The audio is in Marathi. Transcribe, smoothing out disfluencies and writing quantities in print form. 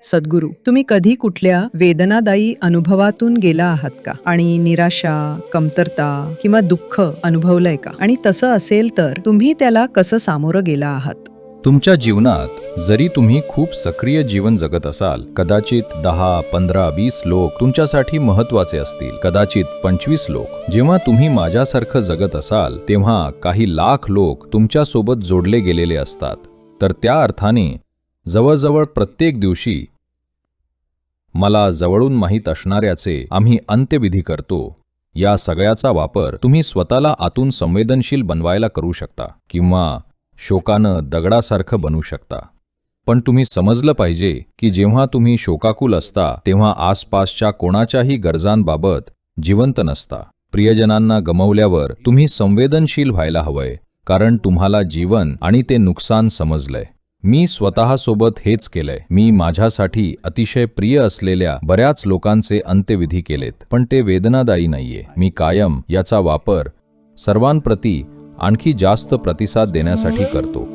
सद्गुरू, तुम्ही कधी कुठल्या वेदनादायी अनुभवातून गेला आहात का? आणि निराशा, कमतरता किंवा दुःख अनुभवलंय का? आणि तसं असेल तर तुम्ही त्याला कसं सामोरं गेला आहात? तुमच्या जीवनात जरी तुम्ही खूप सक्रिय जीवन जगत असाल, कदाचित 10, 15, 20 लोक तुमच्यासाठी महत्त्वाचे असतील, कदाचित 25 लोक. जेव्हा तुम्ही माझ्यासारखं जगत असाल, तेव्हा काही लाख लोक तुमच्यासोबत जोडले गेलेले असतात. तर त्या अर्थाने जवळजवळ प्रत्येक दिवशी मला जवळून माहीत असणाऱ्याचे आम्ही अंत्यविधी करतो. या सगळ्याचा वापर तुम्ही स्वतःला आतून संवेदनशील बनवायला करू शकता किंवा शोकानं दगडासारखं बनू शकता. पण तुम्ही समजलं पाहिजे की जेव्हा तुम्ही शोकाकुल असता तेव्हा आसपासच्या कोणाच्याही गरजांबाबत जिवंत नसता. प्रियजनांना गमावल्यावर तुम्ही संवेदनशील व्हायला हवंय, कारण तुम्हाला जीवन आणि ते नुकसान समजलंय. मी स्वतःसोबत हेच केलंय. मी माझ्यासाठी अतिशय प्रिय असलेल्या बऱ्याच लोकांचे अंत्यविधी केलेत, पण ते वेदनादायी नाहीये. मी कायम याचा वापर सर्वांप्रती आणखी जास्त प्रतिसाद देण्यासाठी करतो.